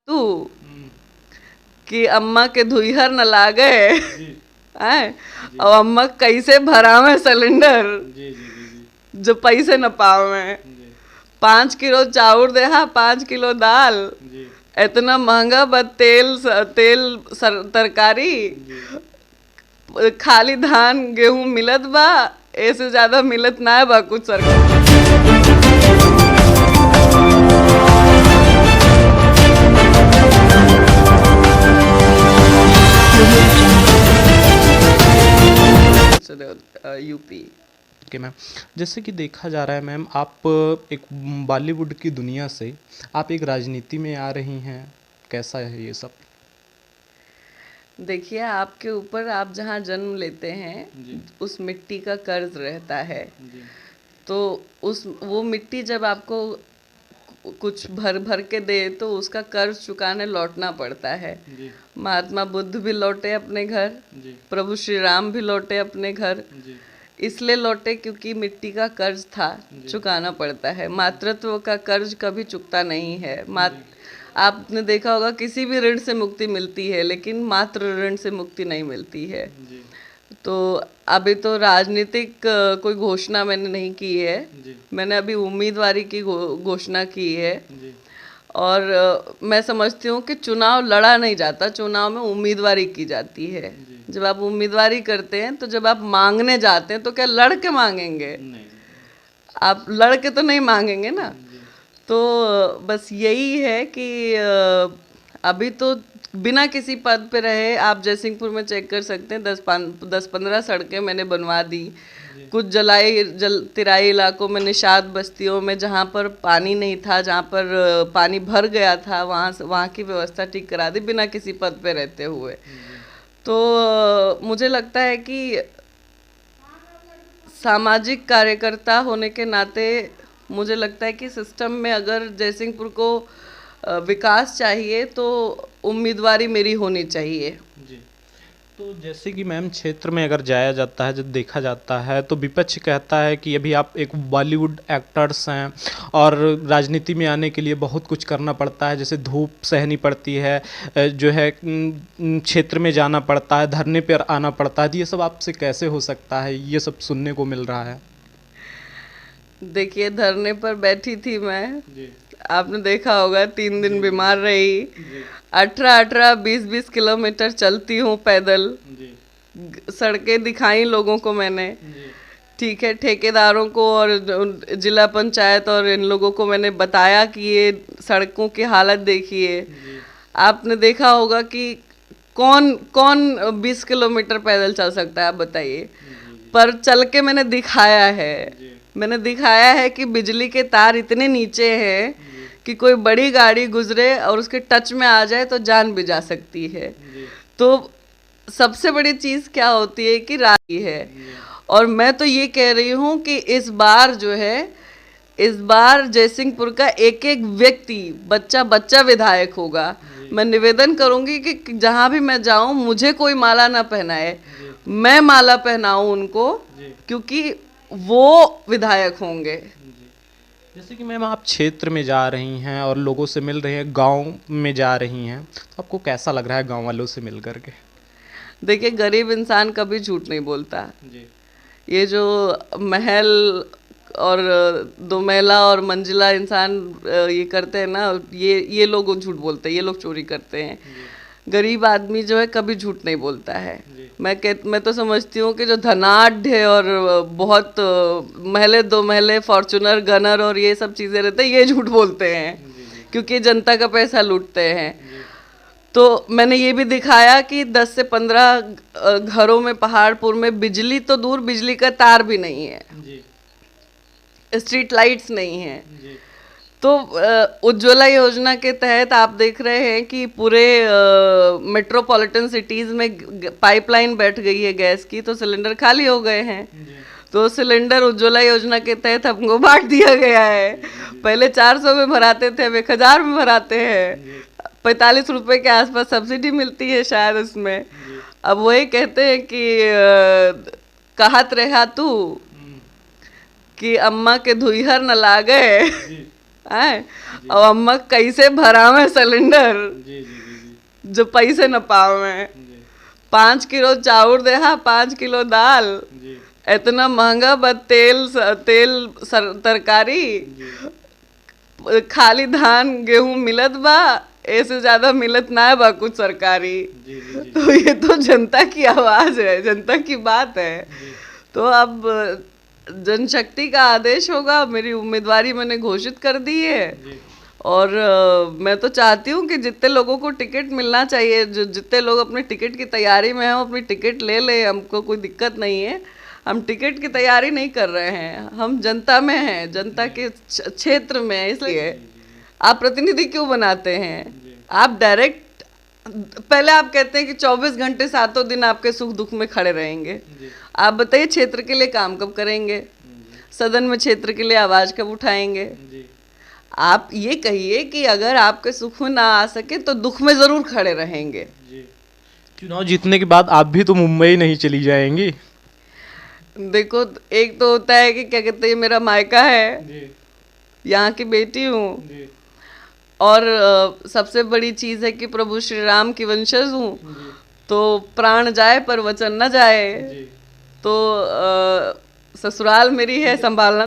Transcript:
तू कि अम्मा के धुईहर न लागे हैं और अम्मा कैसे भरावे सिलेंडर जो पैसे न पावे। 5 किलो चाउर दे, हाँ 5 किलो दाल, इतना महंगा बा तेल तरकारी, खाली धान गेहूं मिलत बा, ऐसे ज्यादा मिलत ना बा कुछ सरकार। यूपी ओके मैम, जैसे कि देखा जा रहा है मैम, आप एक बॉलीवुड की दुनिया से आप एक राजनीति में आ रही हैं, कैसा है ये सब? देखिए, आपके ऊपर आप जहाँ जन्म लेते हैं उस मिट्टी का कर्ज रहता है। तो वो मिट्टी जब आपको कुछ भर भर के दे तो उसका कर्ज चुकाने लौटना पड़ता है। महात्मा बुद्ध भी लौटे अपने घर, प्रभु श्री राम भी लौटे अपने घर, इसलिए लौटे क्योंकि मिट्टी का कर्ज था, चुकाना पड़ता है। मातृत्व का कर्ज कभी चुकता नहीं है। आपने देखा होगा किसी भी ऋण से मुक्ति मिलती है, लेकिन मातृ ऋण से मुक्ति नहीं मिलती है। तो अभी तो राजनीतिक कोई घोषणा मैंने नहीं की है, मैंने अभी उम्मीदवारी की घोषणा की है। और मैं समझती हूँ कि चुनाव लड़ा नहीं जाता, चुनाव में उम्मीदवारी की जाती है। जब आप उम्मीदवारी करते हैं तो जब आप मांगने जाते हैं तो क्या लड़ के मांगेंगे? आप लड़ के तो नहीं मांगेंगे ना। तो बस यही है कि अभी तो बिना किसी पद पे रहे आप जयसिंहपुर में चेक कर सकते हैं, 10-15 सड़कें मैंने बनवा दी। कुछ तिराई इलाकों में, निषाद बस्तियों में जहाँ पर पानी नहीं था, जहाँ पर पानी भर गया था, वहाँ की व्यवस्था ठीक करा दी बिना किसी पद पे रहते हुए। तो मुझे लगता है कि सामाजिक कार्यकर्ता होने के नाते मुझे लगता है कि सिस्टम में अगर जयसिंहपुर को विकास चाहिए तो उम्मीदवारी मेरी होनी चाहिए। जी, तो जैसे कि मैम क्षेत्र में अगर जाया जाता है, जब देखा जाता है तो विपक्ष कहता है कि अभी आप एक बॉलीवुड एक्टर्स हैं और राजनीति में आने के लिए बहुत कुछ करना पड़ता है, जैसे धूप सहनी पड़ती है, जो है क्षेत्र में जाना पड़ता है, धरने पर आना पड़ता है। तो ये सब आपसे कैसे हो सकता है? ये सब सुनने को मिल रहा है। देखिए, धरने पर बैठी थी मैं, आपने देखा होगा, 3 दिन बीमार रही, 18-20 किलोमीटर चलती हूँ पैदल, सड़कें दिखाई लोगों को मैंने, ठीक है, ठेकेदारों को और जिला पंचायत और इन लोगों को मैंने बताया कि ये सड़कों की हालत देखिए। आपने देखा होगा कि कौन कौन 20 किलोमीटर पैदल चल सकता है, आप बताइए। पर चल के मैंने दिखाया है, मैंने दिखाया है कि बिजली के तार इतने नीचे हैं कि कोई बड़ी गाड़ी गुजरे और उसके टच में आ जाए तो जान भी जा सकती है। तो सबसे बड़ी चीज़ क्या होती है कि राही है। और मैं तो ये कह रही हूँ कि इस बार जो है, इस बार जयसिंहपुर का एक एक व्यक्ति बच्चा बच्चा विधायक होगा। मैं निवेदन करूँगी कि जहाँ भी मैं जाऊँ मुझे कोई माला ना पहनाए, मैं माला पहनाऊँ उनको, क्योंकि वो विधायक होंगे। जैसे कि मैम आप क्षेत्र में जा रही हैं और लोगों से मिल रही हैं, गांव में जा रही हैं, तो आपको कैसा लग रहा है गांव वालों से मिल करके? देखिए, गरीब इंसान कभी झूठ नहीं बोलता। ये जो महल और 2 महिला और मंजिला इंसान ये करते हैं ना, ये लोग झूठ बोलते हैं, ये लोग चोरी करते हैं। गरीब आदमी जो है कभी झूठ नहीं बोलता है। मैं तो समझती हूँ कि जो धनाढ़ है और बहुत महले 2 महले फॉर्चूनर गनर और ये सब चीज़ें रहते हैं, ये झूठ बोलते हैं क्योंकि जनता का पैसा लूटते हैं। तो मैंने ये भी दिखाया कि 10 से 15 घरों में पहाड़पुर में बिजली तो दूर, बिजली का तार भी नहीं है, स्ट्रीट लाइट्स नहीं है। तो उज्ज्वला योजना के तहत आप देख रहे हैं कि पूरे मेट्रोपॉलिटन सिटीज़ में पाइपलाइन बैठ गई है गैस की, तो सिलेंडर खाली हो गए हैं। तो सिलेंडर उज्ज्वला योजना के तहत हमको बांट दिया गया है। पहले 400 में भराते थे, अब 1000 में भराते हैं। 45 रुपए के आसपास सब्सिडी मिलती है शायद उसमें। अब वही कहते हैं कि कहत रहा तू कि अम्मा के धुईहर न लागे हैं और अम्मा कैसे भरावे सिलेंडर जी जी जी जो पैसे न पावे। जी 5 किलो चाउर दे, हाँ 5 किलो दाल, जी इतना महंगा बा तेल तरकारी, जी खाली धान गेहूं मिलत बा, ऐसे ज्यादा मिलत ना है बा कुछ सरकारी। जी जी जी तो ये तो जनता की आवाज है, जनता की बात है। जी तो अब जनशक्ति का आदेश होगा, मेरी उम्मीदवारी मैंने घोषित कर दी है। जी और मैं तो चाहती हूँ कि जितने लोगों को टिकट मिलना चाहिए, जो जितने लोग अपने टिकट की तैयारी में हैं वो अपनी टिकट ले लें, हमको कोई दिक्कत नहीं है। हम टिकट की तैयारी नहीं कर रहे हैं, हम जनता में हैं, जनता के क्षेत्र में हैं, इसलिए आप प्रतिनिधि क्यों बनाते हैं? आप डायरेक्ट, पहले आप कहते हैं कि 24 घंटे 7 दिन आपके सुख दुख में खड़े रहेंगे। आप बताइए क्षेत्र के लिए काम कब करेंगे? सदन में क्षेत्र के लिए आवाज कब उठाएंगे? जी आप ये कहिए कि अगर आपके सुख में ना आ सके तो दुख में जरूर खड़े रहेंगे। जी चुनाव जीतने के बाद आप भी तो मुंबई नहीं चली जाएंगी? देखो, एक तो होता है कि क्या कहते हैं, मेरा मायका है, जी यहाँ की बेटी हूँ, जी और सबसे बड़ी चीज है कि प्रभु श्री राम की वंशज हूँ। जी तो प्राण जाए पर वचन न जाए। जी तो ससुराल मेरी है, संभालना